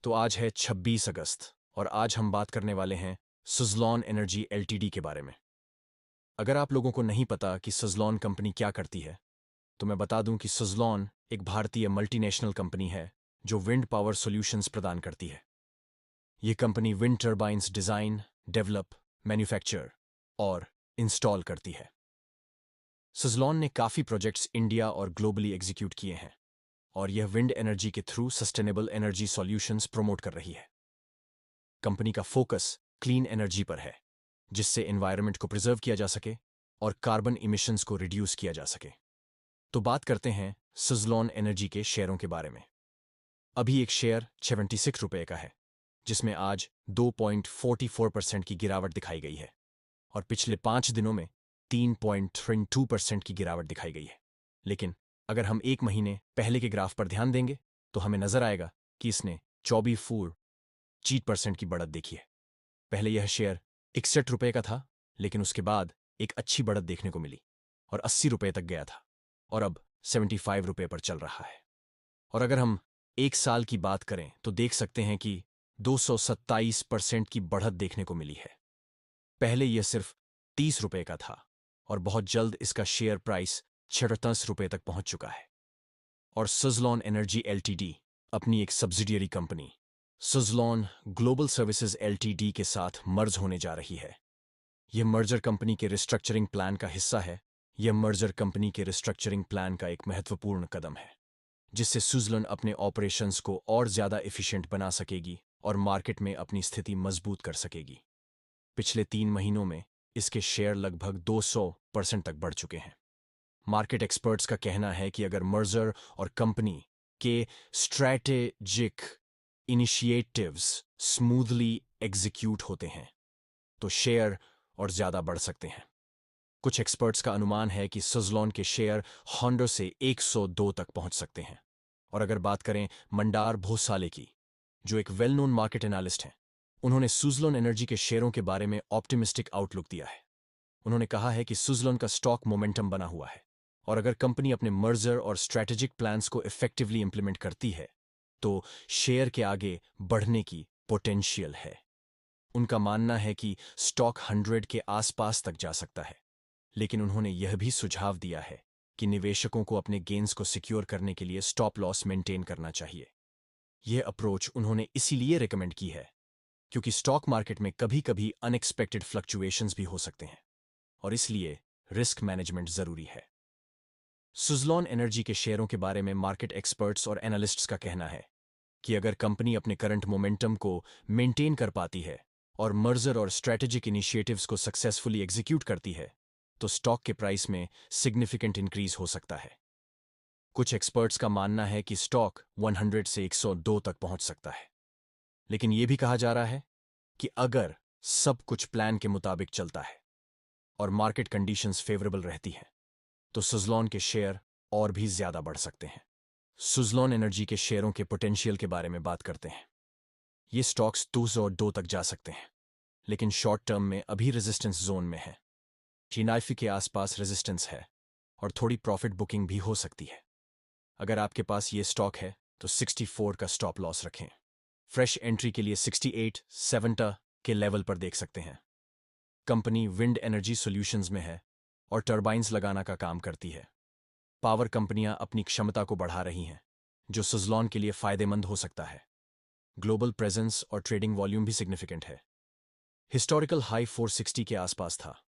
तो आज है 26 अगस्त और आज हम बात करने वाले हैं सुज़लॉन एनर्जी एलटीडी के बारे में। अगर आप लोगों को नहीं पता कि सुज़लॉन कंपनी क्या करती है, तो मैं बता दूं कि सुज़लॉन एक भारतीय मल्टीनेशनल कंपनी है जो विंड पावर सॉल्यूशंस प्रदान करती है। ये company wind turbines design, develop, manufacture और इंस्टॉल करती है। सुज़लॉन ने काफ़ी प्रोजेक्ट्स इंडिया और ग्लोबली एग्जीक्यूट किए हैं और यह विंड एनर्जी के through sustainable energy solutions promote कर रही है। कंपनी का फोकस क्लीन एनर्जी पर है, जिससे एनवायरनमेंट को प्रिजर्व किया जा सके और कार्बन इमिशंस को रिड्यूस किया जा सके। तो बात करते हैं सुज़लॉन एनर्जी के शेयरों के बारे में। अभी एक शेयर 76 रुपये का है, जिसमें आज 2.44% की गिरावट दिखाई गई है और पिछले 5 दिनों में 3.32% की गिरावट दिखाई गई है। लेकिन अगर हम एक महीने पहले के ग्राफ पर ध्यान देंगे तो हमें नजर आएगा कि इसने 24% की बढ़त देखी है। पहले यह शेयर 61 रुपये का था, लेकिन उसके बाद एक अच्छी बढ़त देखने को मिली और 80 रुपये तक गया था और अब 75 रुपये पर चल रहा है। और अगर हम एक साल की बात करें तो देख सकते हैं कि 227% की बढ़त देखने को मिली है। पहले यह सिर्फ 30 रुपये का था और बहुत जल्द इसका शेयर प्राइस 36 रुपये तक पहुंच चुका है। और सुज़लॉन एनर्जी एलटीडी अपनी एक subsidiary company Suzlon global services LTD के साथ मर्ज होने जा रही है। यह मर्जर कंपनी के रिस्ट्रक्चरिंग प्लान का हिस्सा है। यह मर्जर कंपनी के रिस्ट्रक्चरिंग प्लान का एक महत्वपूर्ण कदम है, जिससे सुज़लॉन अपने ऑपरेशंस को और ज़्यादा एफिशिएंट बना सकेगी और मार्केट में अपनी स्थिति मजबूत कर सकेगी। पिछले 3 महीनों में इसके शेयर लगभग 200% तक बढ़ चुके हैं। मार्केट एक्सपर्ट्स का कहना है कि अगर मर्जर और कंपनी के स्ट्रैटेजिक इनिशिएटिव्स स्मूथली एग्जीक्यूट होते हैं तो शेयर और ज्यादा बढ़ सकते हैं। कुछ एक्सपर्ट्स का अनुमान है कि सुज़लॉन के शेयर होंडो से 102 तक पहुंच सकते हैं। और अगर बात करें मंडार भोसाले की, जो एक वेल नोन मार्केट एनालिस्ट हैं, उन्होंने सुज़लॉन एनर्जी के शेयरों के बारे में ऑप्टिमिस्टिक आउटलुक दिया है। उन्होंने कहा है कि सुज़लॉन का स्टॉक मोमेंटम बना हुआ है और अगर कंपनी अपने मर्जर और स्ट्रैटेजिक प्लान्स को इफेक्टिवली इंप्लीमेंट करती है तो शेयर के आगे बढ़ने की पोटेंशियल है। उनका मानना है कि स्टॉक 100 के आसपास तक जा सकता है, लेकिन उन्होंने यह भी सुझाव दिया है कि निवेशकों को अपने गेन्स को सिक्योर करने के लिए स्टॉप लॉस मेंटेन करना चाहिए। यह अप्रोच उन्होंने इसीलिए रिकमेंड की है क्योंकि स्टॉक मार्केट में कभी-कभी अनएक्सपेक्टेड फ्लक्चुएशंस भी हो सकते हैं और इसलिए रिस्क मैनेजमेंट जरूरी है। सुज़लॉन एनर्जी के शेयरों के बारे में मार्केट एक्सपर्ट्स और एनालिस्ट्स का कहना है कि अगर कंपनी अपने करंट मोमेंटम को मेंटेन कर पाती है और मर्जर और स्ट्रैटेजिक इनिशिएटिव्स को सक्सेसफुली एग्जीक्यूट करती है तो स्टॉक के प्राइस में सिग्निफिकेंट इंक्रीज हो सकता है। कुछ एक्सपर्ट्स का मानना है कि स्टॉक 100 से 102 तक पहुंच सकता है, लेकिन यह भी कहा जा रहा है कि अगर सब कुछ प्लान के मुताबिक चलता है और मार्केट कंडीशंस फेवरेबल रहती हैं तो सुज़लॉन के शेयर और भी ज्यादा बढ़ सकते हैं। सुज़लॉन एनर्जी के शेयरों के पोटेंशियल के बारे में बात करते हैं। ये स्टॉक्स 202 तक जा सकते हैं, लेकिन शॉर्ट टर्म में अभी रेजिस्टेंस जोन में है। चिनाइफी के आसपास रेजिस्टेंस है और थोड़ी प्रॉफिट बुकिंग भी हो सकती है। अगर आपके पास ये स्टॉक है तो 64 का स्टॉप लॉस रखें। फ्रेश एंट्री के लिए 68, 70 के लेवल पर देख सकते हैं। कंपनी विंड एनर्जी सॉल्यूशंस में है और टर्बाइन्स लगाना का काम करती है। पावर कंपनियां अपनी क्षमता को बढ़ा रही हैं, जो सुज़लॉन के लिए फायदेमंद हो सकता है। ग्लोबल प्रेजेंस और ट्रेडिंग वॉल्यूम भी सिग्निफिकेंट है। हिस्टोरिकल हाई 460 के आसपास था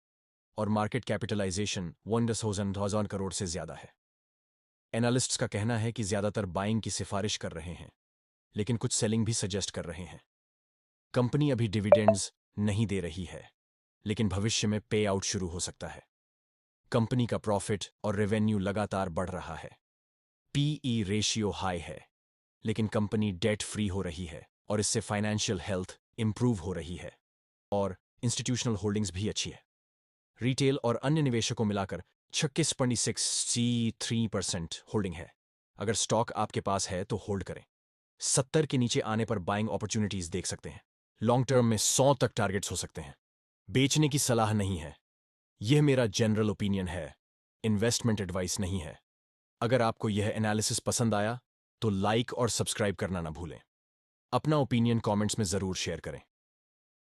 और मार्केट कैपिटलाइजेशन 1,000 करोड़ से ज्यादा है। एनालिस्ट्स का कहना है कि ज्यादातर बाइंग की सिफारिश कर रहे हैं, लेकिन कुछ सेलिंग भी सजेस्ट कर रहे हैं। कंपनी अभी डिविडेंड्स नहीं दे रही है, लेकिन भविष्य में पे आउट शुरू हो सकता है। कंपनी का प्रॉफिट और रेवेन्यू लगातार बढ़ रहा है। पीई रेशियो हाई है, लेकिन कंपनी डेट फ्री हो रही है और इससे फाइनेंशियल हेल्थ इंप्रूव हो रही है और इंस्टीट्यूशनल होल्डिंग्स भी अच्छी है। रिटेल और अन्य निवेशकों मिलाकर 36.63% होल्डिंग है। अगर स्टॉक आपके पास है तो होल्ड करें। 70 के नीचे आने पर बाइंग अपॉर्चुनिटीज देख सकते हैं। लॉन्ग टर्म में 100 तक टारगेट्स हो सकते हैं। बेचने की सलाह नहीं है। यह मेरा जनरल ओपिनियन है, इन्वेस्टमेंट एडवाइस नहीं है। अगर आपको यह एनालिसिस पसंद आया तो लाइक और सब्सक्राइब करना ना भूलें। अपना ओपिनियन कमेंट्स में जरूर शेयर करें।